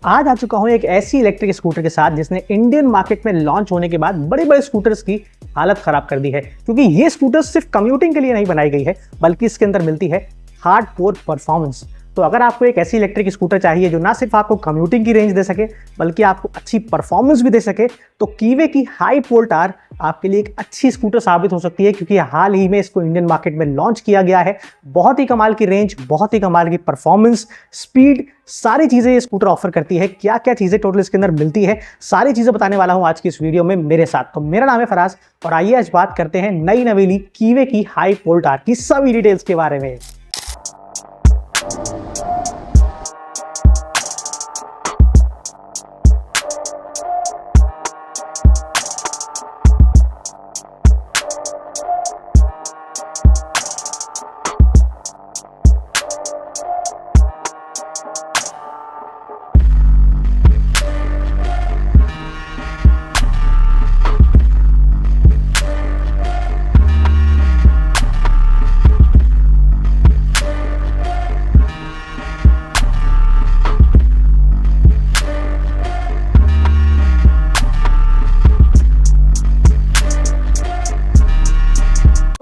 आज आ चुका हूं एक ऐसी इलेक्ट्रिक स्कूटर के साथ जिसने इंडियन मार्केट में लॉन्च होने के बाद बड़े बड़े स्कूटर्स की हालत खराब कर दी है, क्योंकि ये स्कूटर सिर्फ कम्यूटिंग के लिए नहीं बनाई गई है बल्कि इसके अंदर मिलती है हार्डकोर परफॉर्मेंस। तो अगर आपको एक ऐसी इलेक्ट्रिक स्कूटर चाहिए जो ना सिर्फ आपको कम्यूटिंग की रेंज दे सके बल्कि आपको अच्छी परफॉर्मेंस भी दे सके, तो कीवे की हाई वोल्ट आर आपके लिए एक अच्छी स्कूटर साबित हो सकती है, क्योंकि हाल ही में इसको इंडियन मार्केट में लॉन्च किया गया है। बहुत ही कमाल की रेंज, बहुत ही कमाल की परफॉर्मेंस, स्पीड, सारी चीजें ये स्कूटर ऑफर करती है। क्या क्या चीजें टोटल इसके अंदर मिलती है, सारी चीजें बताने वाला हूं आज की इस वीडियो में मेरे साथ। तो मेरा नाम है फराज और आइए आज बात करते हैं नई नवेली कीवे की हाई वोल्ट आर की सभी डिटेल्स के बारे में।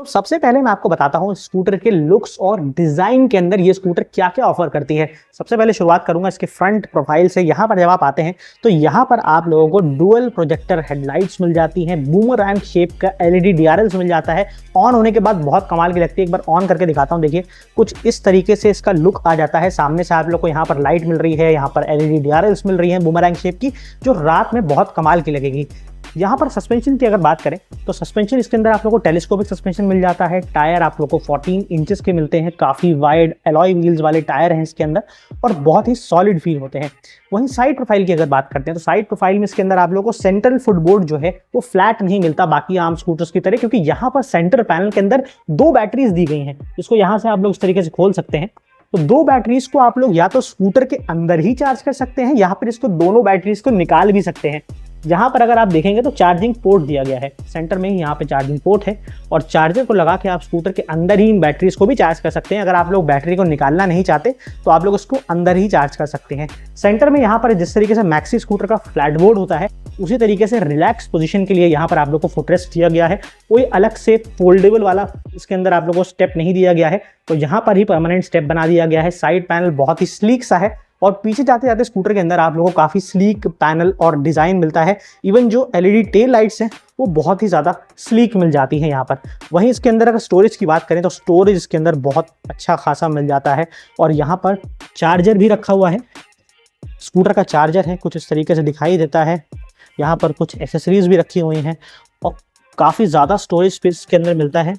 सबसे पहले मैं आपको बताता हूं स्कूटर के लुक्स और डिजाइन के अंदर ये स्कूटर क्या क्या ऑफर करती है। सबसे पहले शुरुआत करूंगा इसके फ्रंट प्रोफाइल से। यहां पर जब आप आते हैं तो यहां पर आप लोगों को डुअल प्रोजेक्टर हेडलाइट्स मिल जाती हैं, बूमरैंग शेप का एलईडी डीआरएल्स मिल जाता है। ऑन होने के बाद बहुत कमाल की लगती है, एक बार ऑन करके दिखाता हूं। देखिए कुछ इस तरीके से इसका लुक आ जाता है। सामने से आप लोग को यहाँ पर लाइट मिल रही है, यहाँ पर एलईडी डीआरएल्स मिल रही है बूमरैंग शेप की, जो रात में बहुत कमाल की लगेगी। यहाँ पर सस्पेंशन की अगर बात करें तो सस्पेंशन इसके अंदर आप लोगों को टेलीस्कोपिक सस्पेंशन मिल जाता है। टायर आप लोगों को 14 इंचेस के मिलते हैं, काफ़ी वाइड एलॉय व्हील्स वाले टायर हैं इसके अंदर और बहुत ही सॉलिड फील होते हैं। वहीं साइड प्रोफाइल की अगर बात करते हैं तो साइड प्रोफाइल में इसके अंदर आप लोगों को सेंट्रल फुटबोर्ड जो है वो फ्लैट नहीं मिलता बाकी आम स्कूटर्स की तरह, क्योंकि यहाँ पर सेंटर पैनल के अंदर 2 बैटरीज दी गई हैं, जिसको यहाँ से आप लोग इस तरीके से खोल सकते हैं। तो 2 बैटरीज को आप लोग या तो स्कूटर के अंदर ही चार्ज कर सकते हैं या फिर इसको दोनों बैटरीज को निकाल भी सकते हैं। यहाँ पर अगर आप देखेंगे तो चार्जिंग पोर्ट दिया गया है सेंटर में ही, यहाँ पे चार्जिंग पोर्ट है और चार्जर को लगा के आप स्कूटर के अंदर ही इन बैटरीज को भी चार्ज कर सकते हैं। अगर आप लोग बैटरी को निकालना नहीं चाहते तो आप लोग उसको अंदर ही चार्ज कर सकते हैं। सेंटर में यहाँ पर जिस तरीके से मैक्सी स्कूटर का फ्लैट बोर्ड होता है उसी तरीके से रिलैक्स पोजीशन के लिए यहाँ पर आप लोग को फुटरेस्ट दिया गया है। कोई अलग से फोल्डेबल वाला इसके अंदर आप लोग को स्टेप नहीं दिया गया है, तो यहाँ पर ही परमानेंट स्टेप बना दिया गया है। साइड पैनल बहुत ही स्लीक सा है और पीछे जाते जाते स्कूटर के अंदर आप लोगों को काफ़ी स्लीक पैनल और डिज़ाइन मिलता है। इवन जो एलईडी टेल लाइट्स हैं वो बहुत ही ज़्यादा स्लीक मिल जाती हैं यहाँ पर। वहीं इसके अंदर अगर स्टोरेज की बात करें तो स्टोरेज इसके अंदर बहुत अच्छा खासा मिल जाता है और यहाँ पर चार्जर भी रखा हुआ है। स्कूटर का चार्जर है, कुछ इस तरीके से दिखाई देता है। यहाँ पर कुछ एसेसरीज भी रखी हुई हैं और काफ़ी ज़्यादा स्टोरेज स्पेस के अंदर मिलता है।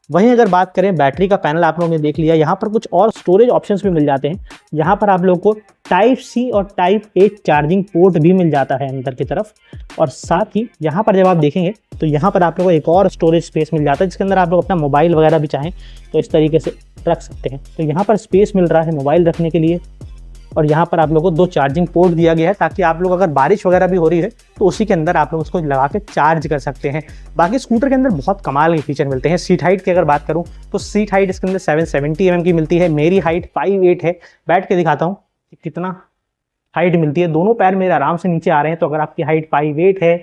वहीं अगर बात करें बैटरी का पैनल आप लोगों ने देख लिया, यहाँ पर कुछ और स्टोरेज ऑप्शंस भी मिल जाते हैं। यहाँ पर आप लोगों को टाइप सी और टाइप ए चार्जिंग पोर्ट भी मिल जाता है अंदर की तरफ, और साथ ही यहाँ पर जब आप देखेंगे तो यहाँ पर आप लोगों को एक और स्टोरेज स्पेस मिल जाता है जिसके अंदर आप लोग अपना मोबाइल वगैरह भी चाहें तो इस तरीके से रख सकते हैं। तो यहाँ पर स्पेस मिल रहा है मोबाइल रखने के लिए और यहाँ पर आप लोगों को 2 चार्जिंग पोर्ट दिया गया है ताकि आप लोग अगर बारिश वगैरह भी हो रही है तो उसी के अंदर आप लोग उसको लगा के चार्ज कर सकते हैं। बाकी स्कूटर के अंदर बहुत कमाल के फीचर मिलते हैं। सीट हाइट की अगर बात करूँ तो सीट हाइट इसके अंदर 770 mm की मिलती है। मेरी हाइट 5'8" है। बैठ के दिखाता हूँ कि कितना हाइट मिलती है। दोनों पैर मेरे आराम से नीचे आ रहे हैं, तो अगर आपकी हाइट 5'8" है,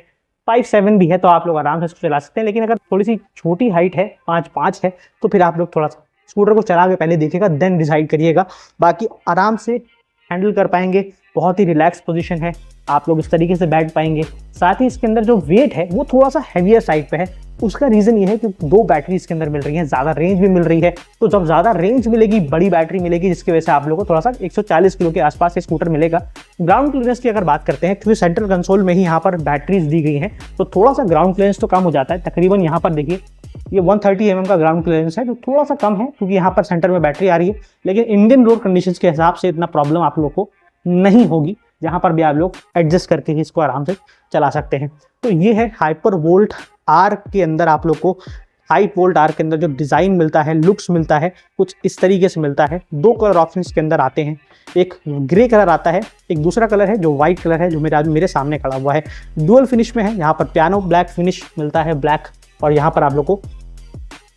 5'7" भी है तो आप लोग आराम से इसको चला सकते हैं। लेकिन अगर थोड़ी सी छोटी हाइट है, 5'5" है, तो फिर आप लोग थोड़ा सा स्कूटर को चला के पहले देखिएगा देन डिसाइड करिएगा। बाकी आराम से हैंडल कर पाएंगे, बहुत ही रिलैक्स पोजीशन है, आप लोग इस तरीके से बैठ पाएंगे। साथ ही इसके अंदर जो वेट है वो थोड़ा सा हैवियर साइड पे है। उसका रीज़न ये है कि 2 बैटरी इसके अंदर मिल रही हैं, ज़्यादा रेंज भी मिल रही है। तो जब ज़्यादा रेंज मिलेगी, बड़ी बैटरी मिलेगी, जिसकी वजह से आप लोगों को थोड़ा सा 140 किलो के आसपास ये स्कूटर मिलेगा। ग्राउंड क्लियरेंस की अगर बात करते हैं, क्योंकि सेंट्रल कंसोल में ही यहाँ पर बैटरीज दी गई हैं तो थोड़ा सा ग्राउंड क्लियरेंस तो कम हो जाता है। तकरीबन यहाँ पर देखिए ये 130 mm का ग्राउंड क्लियरेंस है, जो थोड़ा सा कम है क्योंकि यहाँ पर सेंटर में बैटरी आ रही है। लेकिन इंडियन रोड कंडीशंस के हिसाब से इतना प्रॉब्लम आप लोग को नहीं होगी, जहाँ पर भी आप लोग एडजस्ट करके ही इसको आराम से चला सकते हैं। तो ये है हाइपर वोल्ट आर के अंदर आप लोग को हाई वोल्ट आर के अंदर जो डिज़ाइन मिलता है, लुक्स मिलता है, कुछ इस तरीके से मिलता है। 2 कलर ऑप्शन के अंदर आते हैं, एक ग्रे कलर आता है, एक दूसरा कलर है जो वाइट कलर है जो मेरे सामने खड़ा हुआ है। डुअल फिनिश में है, यहाँ पर पियानो ब्लैक फिनिश मिलता है, ब्लैक, और यहाँ पर आप लोग को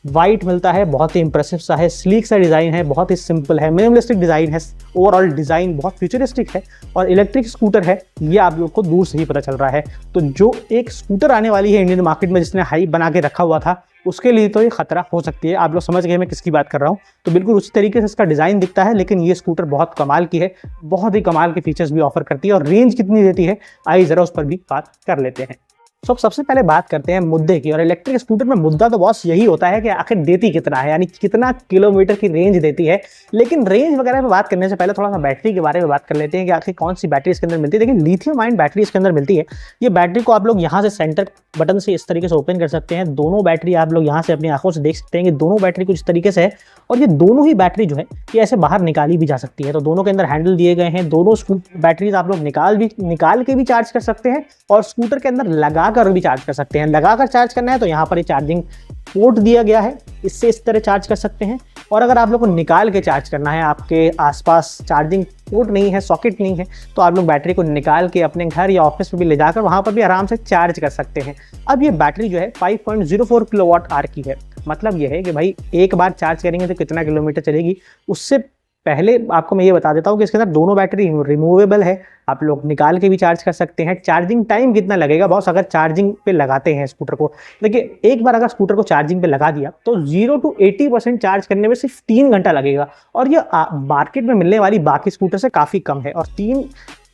वाइट मिलता है, बहुत ही इंप्रेसिव सा है, स्लीक सा डिज़ाइन है, बहुत ही सिंपल है, मिनिमलिस्टिक डिज़ाइन है, ओवरऑल डिज़ाइन बहुत फ्यूचरिस्टिक है और इलेक्ट्रिक स्कूटर है, ये आप लोग को दूर से ही पता चल रहा है। तो जो एक स्कूटर आने वाली है इंडियन मार्केट में जिसने हाइप बना के रखा हुआ था, उसके लिए तो ये खतरा हो सकती है। आप लोग समझ गए मैं किसकी बात कर रहा हूँ। तो बिल्कुल उसी तरीके से इसका डिज़ाइन दिखता है, लेकिन ये स्कूटर बहुत कमाल की है, बहुत ही कमाल के फीचर्स भी ऑफर करती है। और रेंज कितनी देती है, आइए ज़रा उस पर भी बात कर लेते हैं। तो सबसे पहले बात करते हैं मुद्दे की। और इलेक्ट्रिक स्कूटर में मुद्दा तो बॉस यही होता है कि आखिर देती कितना है, यानी कितना किलोमीटर की रेंज देती है। लेकिन रेंज वगैरह पे बात करने से पहले थोड़ा सा बैटरी के बारे में बात कर लेते हैं कि आखिर कौन सी बैटरी इसके अंदर मिलती है। देखिए, लिथियम आयन बैटरी इसके अंदर मिलती है। ये बैटरी को आप लोग यहाँ से सेंटर बटन से इस तरीके से ओपन कर सकते हैं। दोनों बैटरी आप लोग यहाँ से अपनी आंखों से देख सकते हैं कि दोनों बैटरी कुछ इस तरीके से है। और ये दोनों ही बैटरी जो है ये ऐसे बाहर निकाली भी जा सकती है। तो दोनों के अंदर हैंडल दिए गए हैं। दोनों बैटरीज आप लोग निकाल के भी चार्ज कर सकते हैं और स्कूटर के अंदर लगा कर भी चार्ज कर सकते हैं। लगाकर चार्ज करना है तो यहाँ पर ये चार्जिंग पोर्ट दिया गया है, इससे इस तरह चार्ज कर सकते हैं। और अगर आप लोग को निकाल के चार्ज करना है, आपके आसपास चार्जिंग पोर्ट नहीं है, सॉकेट नहीं है, तो आप लोग बैटरी को निकाल के अपने घर या ऑफिस में भी ले जाकर वहाँ पर भी आराम से चार्ज कर सकते हैं। अब ये बैटरी जो है 5.04 किलोवाट आवर की है। मतलब ये है कि भाई एक बार चार्ज करेंगे तो कितना किलोमीटर चलेगी। उससे पहले आपको मैं ये बता देता हूँ कि इसके अंदर दोनों बैटरी रिमूवेबल है, आप लोग निकाल के भी चार्ज कर सकते हैं। चार्जिंग टाइम कितना लगेगा बॉस, अगर चार्जिंग पे लगाते हैं स्कूटर को, देखिए एक बार अगर स्कूटर को चार्जिंग पे लगा दिया तो 0 to 80% चार्ज करने में सिर्फ 3 घंटा लगेगा। और ये मार्केट में मिलने वाली बाकी स्कूटर से काफ़ी कम है। और 3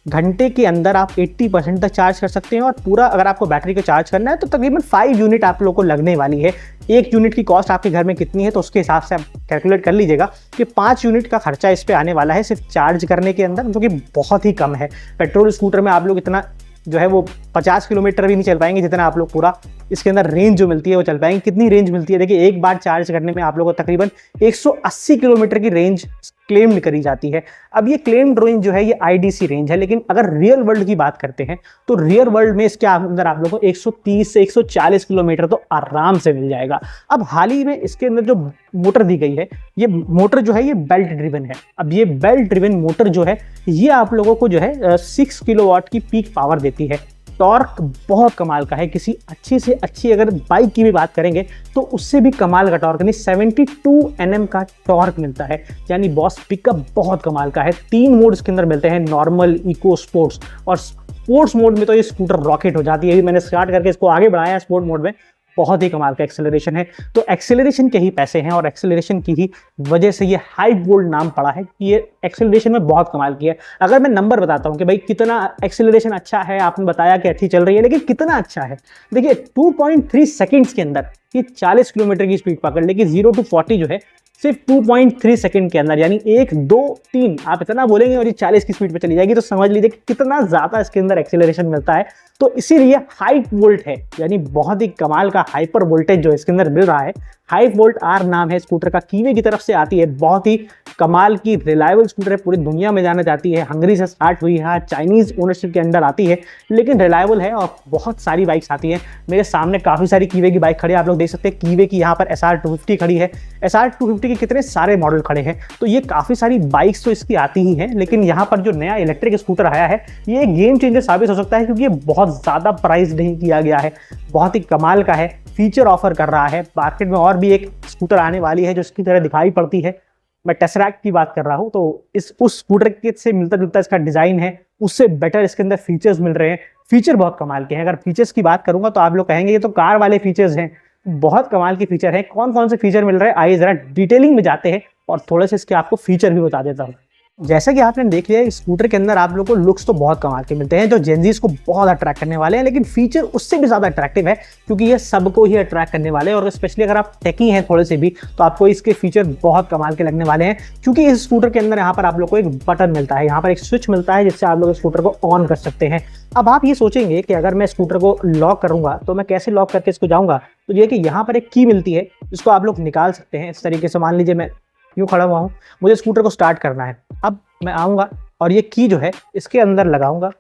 घंटे के अंदर आप 80% तक चार्ज कर सकते हैं। और पूरा अगर आपको बैटरी को चार्ज करना है तो तकरीबन 5 यूनिट आप लोग को लगने वाली है। 1 यूनिट की कॉस्ट आपके घर में कितनी है तो उसके हिसाब से आप कैलकुलेट कर लीजिएगा कि 5 यूनिट का खर्चा इस पे आने वाला है सिर्फ चार्ज करने के अंदर, जो कि बहुत ही कम है। पेट्रोल स्कूटर में आप लोग इतना जो है वो 50 किलोमीटर भी नहीं चल पाएंगे जितना आप लोग पूरा इसके अंदर रेंज जो मिलती है वो चल पाएंगे। कितनी रेंज मिलती है, देखिए एक बार चार्ज करने में आप लोगों को तकरीबन 180 किलोमीटर की रेंज क्लेम करी जाती है। अब ये क्लेम्ड रेंज जो है ये आईडीसी रेंज है, लेकिन अगर रियल वर्ल्ड की बात करते हैं तो रियल वर्ल्ड में इसके अंदर आप लोगों को 130 से 140 किलोमीटर तो आराम से मिल जाएगा। अब हाल ही में इसके अंदर जो मोटर दी गई है, ये मोटर जो है ये बेल्ट ड्रिवन है। अब ये बेल्ट ड्रिवन मोटर जो है ये आप लोगों को जो है 6 किलोवाट की पीक पावर देती है। टॉर्क बहुत कमाल का है, किसी अच्छी से अच्छी अगर बाइक की भी बात करेंगे तो उससे भी कमाल का टॉर्क, यानी 72 Nm का टॉर्क मिलता है। यानी बॉस पिकअप बहुत कमाल का है। 3 मोड इसके अंदर मिलते हैं, नॉर्मल, इको, स्पोर्ट्स। और स्पोर्ट्स मोड में तो ये स्कूटर रॉकेट हो जाती है। अभी मैंने स्टार्ट करके इसको आगे बढ़ाया है स्पोर्ट मोड में, बहुत ही कमाल का एक्सेलरेशन है। तो एक्सेलरेशन के ही पैसे हैं और एक्सेलरेशन की ही वजह से ये हाई वोल्ट नाम पड़ा है कि ये एक्सेलरेशन में बहुत कमाल की है। अगर मैं नंबर बताता हूँ कि भाई कितना एक्सेलरेशन अच्छा है, आपने बताया कि अच्छी चल रही है, लेकिन कितना अच्छा है, देखिए 2.3 सेकेंड्स के अंदर ये 40 किलोमीटर की स्पीड पकड़ लेगी। 0 to 40 जो है सिर्फ 2.3 सेकंड के अंदर, यानी 1 2 3 आप इतना बोलेंगे और ये 40 की स्पीड पे चली जाएगी। तो समझ लीजिए कितना ज़्यादा इसके अंदर एक्सेलरेशन मिलता है। तो इसीलिए हाई वोल्ट है, यानी बहुत ही कमाल का हाइपर वोल्टेज जो इसके अंदर मिल रहा है। हाई वोल्ट आर नाम है स्कूटर का, कीवे की तरफ से आती है। बहुत ही कमाल की रिलायबल स्कूटर है, पूरी दुनिया में जाना जाती है। हंगरी से स्टार्ट हुई है, चाइनीज ओनरशिप के अंदर आती है, लेकिन रिलायबल है और बहुत सारी बाइक्स आती हैं। मेरे सामने काफ़ी सारी कीवे की बाइक खड़ी है, आप लोग देख सकते हैं। कीवे की यहाँ पर SR250 खड़ी है। SR250 के कितने सारे मॉडल खड़े हैं। तो ये काफ़ी सारी बाइक्स तो इसकी आती ही हैं, लेकिन यहाँ पर जो नया इलेक्ट्रिक स्कूटर आया है ये गेम चेंजर साबित हो सकता है, क्योंकि ये बहुत ज़्यादा प्राइस नहीं किया गया है, बहुत ही कमाल का है, फीचर ऑफर कर रहा है। मार्केट में और भी एक स्कूटर आने वाली है जो इसकी तरह दिखाई पड़ती है, मैं टेसरैक्ट की बात कर रहा हूँ। तो उस स्कूटर के से मिलता जुलता इसका डिज़ाइन है, उससे बेटर इसके अंदर फीचर्स मिल रहे हैं। फीचर बहुत कमाल के हैं। अगर फीचर्स की बात करूंगा तो आप लोग कहेंगे ये तो कार वाले फीचर्स हैं, बहुत कमाल के फीचर हैं। कौन कौन से फीचर मिल रहे हैं, आइए जरा डिटेलिंग में जाते हैं और थोड़े से इसके आपको फीचर भी बता देता हूँ। जैसा कि आपने देख लिया, स्कूटर के अंदर आप लोगों को लुक्स तो बहुत कमाल के मिलते हैं जो जेनजीज को बहुत अट्रैक्ट करने वाले हैं, लेकिन फीचर उससे भी ज़्यादा अट्रैक्टिव है क्योंकि ये सबको ही अट्रैक्ट करने वाले हैं। और स्पेशली अगर आप टेकी हैं थोड़े से भी तो आपको इसके फीचर बहुत कमाल के लगने वाले हैं, क्योंकि इस स्कूटर के अंदर यहाँ पर आप लोग को एक बटन मिलता है, यहाँ पर एक स्विच मिलता है जिससे आप लोग स्कूटर को ऑन कर सकते हैं। अब आप ये सोचेंगे कि अगर मैं स्कूटर को लॉक करूंगा तो मैं कैसे लॉक करके इसको जाऊंगा, तो ये कि यहाँ पर एक की मिलती है जिसको आप लोग निकाल सकते हैं इस तरीके से। मान लीजिए मैं यूँ खड़ा हुआ हूँ, मुझे स्कूटर को स्टार्ट करना है। अब मैं आऊँगा और ये की जो है इसके अंदर लगाऊंगा,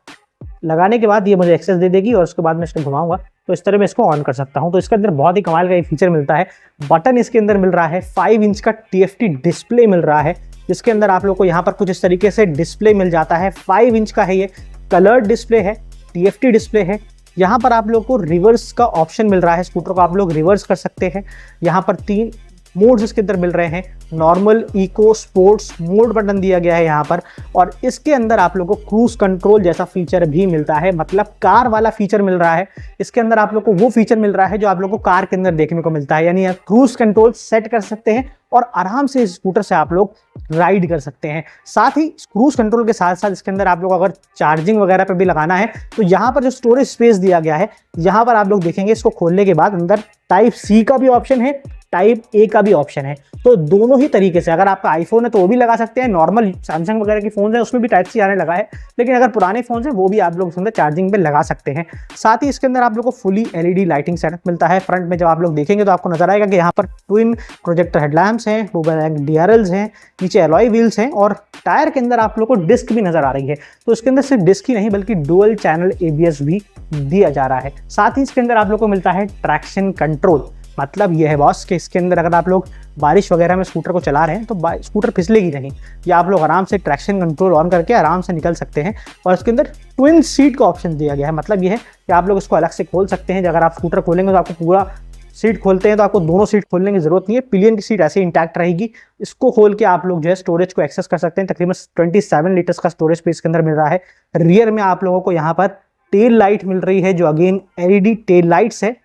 लगाने के बाद ये मुझे एक्सेस दे देगी और उसके बाद मैं इसको घुमाऊंगा तो इस तरह मैं इसको ऑन कर सकता हूँ। तो इसके अंदर बहुत ही कमाल का ये फीचर मिलता है। बटन इसके अंदर मिल रहा है, 5 इंच का TFT डिस्प्ले मिल रहा है, जिसके अंदर आप लोग को यहाँ पर कुछ इस तरीके से डिस्प्ले मिल जाता है। 5 इंच का है ये, कलर्ड डिस्प्ले है, TFT डिस्प्ले है। यहाँ पर आप लोग को रिवर्स का ऑप्शन मिल रहा है, स्कूटर को आप लोग रिवर्स कर सकते हैं। यहाँ पर 3 मोड्स इसके अंदर मिल रहे हैं, normal, eco, sports mode button दिया गया है यहाँ पर। और इसके अंदर आप लोगों को क्रूज कंट्रोल जैसा फीचर भी मिलता है, मतलब कार वाला फीचर मिल रहा है। इसके अंदर आप लोग को वो फीचर मिल रहा है जो आप लोग को कार के अंदर देखने को मिलता है, यानी आप क्रूज कंट्रोल सेट कर सकते हैं और आराम से इस स्कूटर से आप लोग राइड कर सकते हैं। साथ ही क्रूज कंट्रोल के साथ साथ इसके अंदर आप लोग अगर चार्जिंग वगैरह पे भी लगाना है तो यहाँ पर जो स्टोरेज स्पेस दिया गया है, यहाँ पर आप लोग देखेंगे इसको खोलने के बाद अंदर टाइप सी का भी ऑप्शन है, टाइप ए का भी ऑप्शन है। तो दोनों ही तरीके से, अगर आपका आईफोन है तो वो भी लगा सकते हैं, नॉर्मल सैमसंग वगैरह के फोन है उसमें भी टाइप सी आने लगा है, लेकिन अगर पुराने फोन है वो भी आप लोग इसके अंदर चार्जिंग पे लगा सकते हैं। साथ ही इसके अंदर आप लोग को फुली एलईडी लाइटिंग सेटअप मिलता है। फ्रंट में जब आप लोग देखेंगे तो आपको नजर आएगा कि यहाँ पर ट्विन प्रोजेक्टर हेडलैम्प्स हैं, DRLs हैं, नीचे एलॉय व्हील्स हैं और टायर के अंदर आप लोग को डिस्क भी नजर आ रही है। तो इसके अंदर सिर्फ डिस्क ही नहीं बल्कि डुअल चैनल ABS भी दिया जा रहा है। साथ ही इसके अंदर आप लोग को मिलता है ट्रैक्शन कंट्रोल। मतलब ये है बॉस कि इसके अंदर अगर आप लोग बारिश वगैरह में स्कूटर को चला रहे हैं तो स्कूटर फिसलेगी नहीं, या आप लोग आराम से ट्रैक्शन कंट्रोल ऑन करके आराम से निकल सकते हैं। और इसके अंदर ट्विन सीट का ऑप्शन दिया गया है, मतलब ये है कि आप लोग इसको अलग से खोल सकते हैं। अगर आप स्कूटर खोलेंगे तो आपको पूरा सीट खोलते हैं तो आपको दोनों सीट खोलने की जरूरत नहीं है, पिलियन की सीट ऐसे इंटैक्ट रहेगी। इसको खोल के आप लोग जो है स्टोरेज को एक्सेस कर सकते हैं। तकरीबन 27 लीटर्स का स्टोरेज स्पेस के अंदर मिल रहा है। रियर में आप लोगों को यहाँ पर टेल लाइट मिल रही है जो अगेन LED टेल लाइट्स है,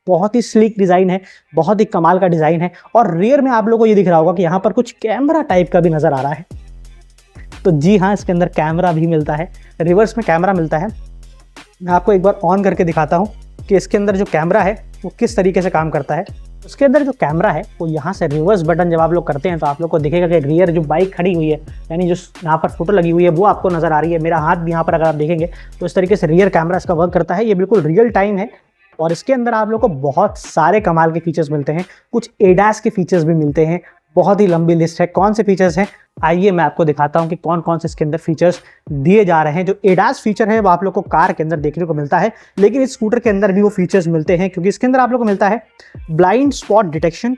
बहुत ही स्लीक डिजाइन है, बहुत ही कमाल का डिजाइन है। और रियर में आप लोगों को ये दिख रहा होगा कि यहाँ पर कुछ कैमरा टाइप का भी नजर आ रहा है। तो जी हाँ, इसके अंदर कैमरा भी मिलता है, रिवर्स में कैमरा मिलता है। मैं आपको एक बार ऑन करके दिखाता हूँ कि इसके अंदर जो कैमरा है वो किस तरीके से काम करता है। उसके अंदर जो कैमरा है वो यहाँ से रिवर्स बटन जब आप लोग करते हैं तो आप लोग को दिखेगा कि रियर जो बाइक खड़ी हुई है, यानी जो यहाँ पर फोटो लगी हुई है वो आपको नजर आ रही है। मेरा हाथ भी यहाँ पर अगर आप देखेंगे तो इस तरीके से रियर कैमरा इसका वर्क करता है। ये बिल्कुल रियल टाइम है और इसके अंदर आप लोग को बहुत सारे कमाल के फीचर्स मिलते हैं, कुछ ADAS के फीचर्स भी मिलते हैं। बहुत ही लंबी लिस्ट है। कौन से फीचर्स हैं, आइए मैं आपको दिखाता हूं कि कौन कौन से इसके अंदर फीचर्स दिए जा रहे हैं। जो ADAS फीचर है वो आप लोग को कार के अंदर देखने को मिलता है, लेकिन इस स्कूटर के अंदर भी वो फीचर्स मिलते हैं, क्योंकि इसके अंदर आप लोग को मिलता है blind spot detection,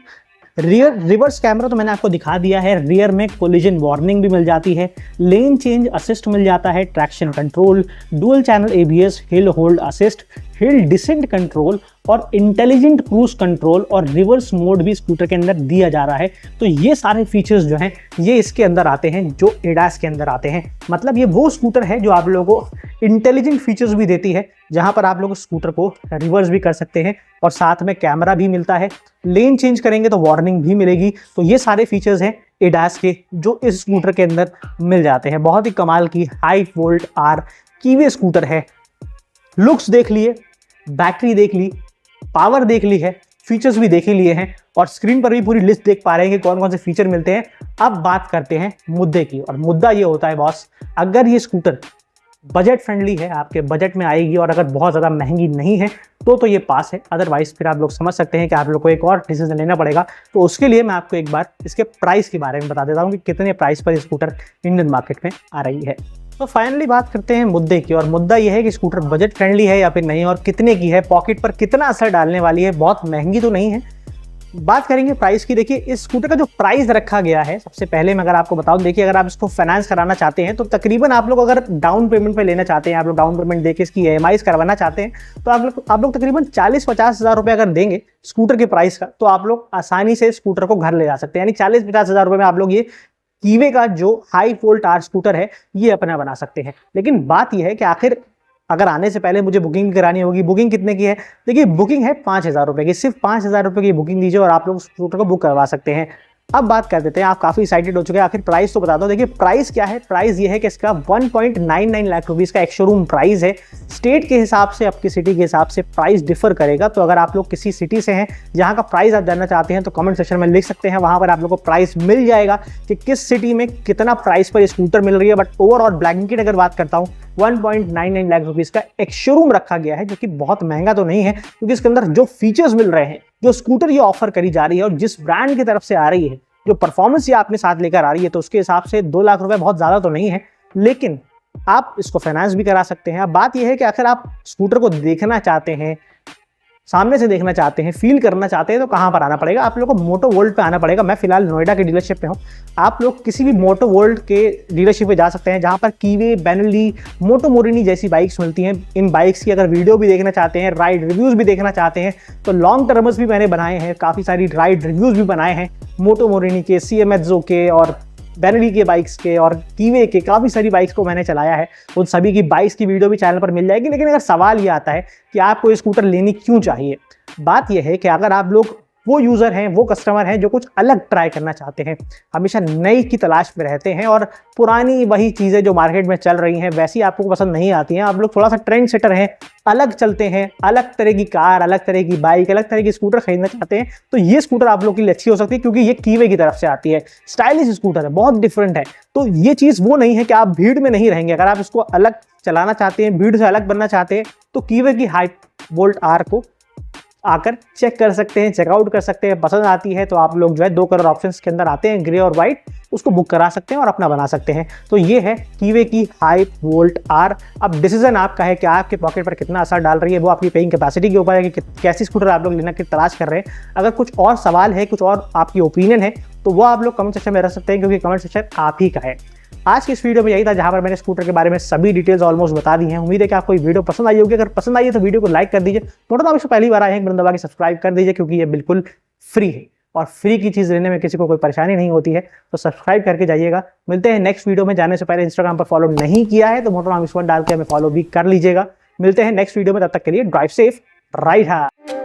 reverse camera तो मैंने आपको दिखा दिया है, रियर में कोलिजन वार्निंग भी मिल जाती है, लेन चेंज असिस्ट मिल जाता है, traction control, dual channel ABS, hill hold assist, hill descent control और इंटेलिजेंट क्रूज कंट्रोल और रिवर्स मोड भी स्कूटर के अंदर दिया जा रहा है। तो ये सारे फीचर्स जो हैं ये इसके अंदर आते हैं जो ADAS के अंदर आते हैं। मतलब ये वो स्कूटर है जो आप लोगों को इंटेलिजेंट फीचर्स भी देती है, जहां पर आप लोग स्कूटर को रिवर्स भी कर सकते हैं और साथ में कैमरा भी मिलता है, लेन चेंज करेंगे तो वार्निंग भी मिलेगी। तो ये सारे फीचर्स हैं ADAS के जो इस स्कूटर के अंदर मिल जाते हैं। बहुत ही कमाल की हाई वोल्ट R कीवे स्कूटर है। लुक्स देख लिए, बैटरी देख ली, पावर देख ली है, फीचर्स भी देख ही लिए हैं और स्क्रीन पर भी पूरी लिस्ट देख पा रहे हैं कि कौन कौन से फीचर मिलते हैं। अब बात करते हैं मुद्दे की, और मुद्दा ये होता है बॉस, अगर ये स्कूटर बजट फ्रेंडली है, आपके बजट में आएगी और अगर बहुत ज़्यादा महंगी नहीं है तो ये पास है। अदरवाइज फिर आप लोग समझ सकते हैं कि आप लोग को एक और डिसीजन लेना पड़ेगा। तो उसके लिए मैं आपको एक बार इसके प्राइस के बारे में बता देता हूँ कि कितने प्राइस पर स्कूटर इंडियन मार्केट में आ रही है। तो फाइनली बात करते हैं मुद्दे की, और मुद्दा यह है कि स्कूटर बजट फ्रेंडली है या फिर नहीं, और कितने की है, पॉकेट पर कितना असर डालने वाली है, बहुत महंगी तो नहीं है। बात करेंगे प्राइस की। देखिए इस स्कूटर का जो प्राइस रखा गया है, सबसे पहले मैं अगर आपको बताऊं, देखिए अगर आप इसको फाइनेंस कराना चाहते हैं तो तकरीबन आप लोग अगर डाउन पेमेंट पे लेना चाहते हैं, आप लोग डाउन पेमेंट देके इसकी EMIs करवाना चाहते हैं तो आप लोग तकरीबन 40-50 हज़ार रुपये अगर देंगे स्कूटर के प्राइस का तो आप लोग आसानी से स्कूटर को घर ले जा सकते हैं। यानी 40-50 हज़ार रुपये में आप लोग ये कीवे का जो हाई वोल्ट R स्कूटर है ये अपना बना सकते हैं। लेकिन बात यह है कि आखिर अगर आने से पहले मुझे बुकिंग करानी होगी, बुकिंग कितने की है? देखिए बुकिंग है 5,000 रुपये की, सिर्फ 5,000 रुपये की बुकिंग दीजिए और आप लोग स्कूटर को बुक करवा सकते हैं। अब बात कर देते हैं, आप काफी एक्साइटेड हो चुके हैं, आखिर प्राइस तो बता दो। देखिए प्राइस क्या है, प्राइस ये है कि इसका 1.99 लाख रुपीस का एक शोरूम प्राइस है। स्टेट के हिसाब से, आपकी सिटी के हिसाब से प्राइस डिफर करेगा। तो अगर आप लोग किसी सिटी से हैं जहां का प्राइस आप जानना चाहते हैं तो कमेंट सेक्शन में लिख सकते हैं, वहां पर आप लोग को प्राइस मिल जाएगा कि किस सिटी में कितना प्राइस पर स्कूटर मिल रही है। बट ओवरऑल ब्लैंकेट अगर बात करता हूँ 1.99 लाख रुपीस का एक शोरूम रखा गया है, जो कि बहुत महंगा तो नहीं है, क्योंकि इसके अंदर जो फीचर्स मिल रहे हैं, जो स्कूटर ये ऑफर करी जा रही है और जिस ब्रांड की तरफ से आ रही है, जो परफॉर्मेंस ये आपने साथ लेकर आ रही है, तो उसके हिसाब से 2 लाख रुपए बहुत ज्यादा तो नहीं है। लेकिन आप इसको फाइनेंस भी करा सकते हैं। अब बात यह है कि अगर आप स्कूटर को देखना चाहते हैं, सामने से देखना चाहते हैं, फील करना चाहते हैं, तो कहाँ पर आना पड़ेगा? आप लोग को मोटो वर्ल्ड पे आना पड़ेगा। मैं फिलहाल नोएडा के डीलरशिप पे हूँ। आप लोग किसी भी मोटो वर्ल्ड के डीलरशिप पे जा सकते हैं, जहाँ पर कीवे, बेनेली, मोटो मोरिनी जैसी बाइक्स मिलती हैं। इन बाइक्स की अगर वीडियो भी देखना चाहते हैं, राइड रिव्यूज़ भी देखना चाहते हैं, तो लॉन्ग टर्म्स भी मैंने बनाए हैं, काफ़ी सारी राइड रिव्यूज़ भी बनाए हैं मोटो मोरिनी के, CMXO के और बेनेली के बाइक्स के और कीवे के। काफ़ी सारी बाइक्स को मैंने चलाया है, उन सभी की बाइक्स की वीडियो भी चैनल पर मिल जाएगी। लेकिन अगर सवाल ये आता है कि आपको ये स्कूटर लेनी क्यों चाहिए, बात यह है कि अगर आप लोग वो यूज़र हैं, वो कस्टमर हैं जो कुछ अलग ट्राई करना चाहते हैं, हमेशा नई की तलाश में रहते हैं और पुरानी वही चीज़ें जो मार्केट में चल रही हैं वैसी आपको पसंद नहीं आती हैं, आप लोग थोड़ा सा ट्रेंड सेटर हैं, अलग चलते हैं, अलग तरह की कार, अलग तरह की बाइक, अलग तरह की स्कूटर खरीदना चाहते हैं, तो ये स्कूटर आप लोग के लिए अच्छी हो सकती है, क्योंकि ये कीवे की तरफ से आती है। स्टाइलिश स्कूटर है, बहुत डिफरेंट है। तो ये चीज़ वो नहीं है कि आप भीड़ में नहीं रहेंगे। अगर आप इसको अलग चलाना चाहते हैं, भीड़ से अलग बनना चाहते हैं, तो कीवे की हाई वोल्ट आर को आकर चेक कर सकते हैं, चेकआउट कर सकते हैं। पसंद आती है तो आप लोग जो है 2 कलर ऑप्शंस के अंदर आते हैं, ग्रे और वाइट, उसको बुक करा सकते हैं और अपना बना सकते हैं। तो ये है कीवे की हाई वोल्ट आर। अब डिसीजन आपका है कि आपके पॉकेट पर कितना असर डाल रही है, वो आपकी पेइंग कैपेसिटी के ऊपर है कि कैसी स्कूटर आप लोग लेना की तलाश कर रहे हैं। अगर कुछ और सवाल है, कुछ और आपकी ओपिनियन है, तो वो आप लोग कमेंट सेक्शन में रख सकते हैं, क्योंकि कमेंट सेक्शन आप ही का है। आज की इस वीडियो में यही था, जहां पर मैंने स्कूटर के बारे में सभी डिटेल्स ऑलमोस्ट बता दी हैं। उम्मीद है कि आपको ये वीडियो पसंद आई होगी। अगर पसंद आई है तो वीडियो को लाइक कर दीजिए। मोटो टॉपिक्स पहली बार आए हैं, बटन दबा के सब्सक्राइब कर दीजिए, क्योंकि ये बिल्कुल फ्री है और फ्री की चीज़ लेने में किसी को कोई परेशानी नहीं होती है। तो सब्सक्राइब करके जाइएगा। मिलते हैं नेक्स्ट वीडियो में। जाने से पहले इंस्टाग्राम पर फॉलो नहीं किया है तो मोटो टॉपिक्स डाल के हमें फॉलो भी कर लीजिएगा। मिलते हैं नेक्स्ट वीडियो में, तब तक के लिए ड्राइव सेफ, राइड हार्ड।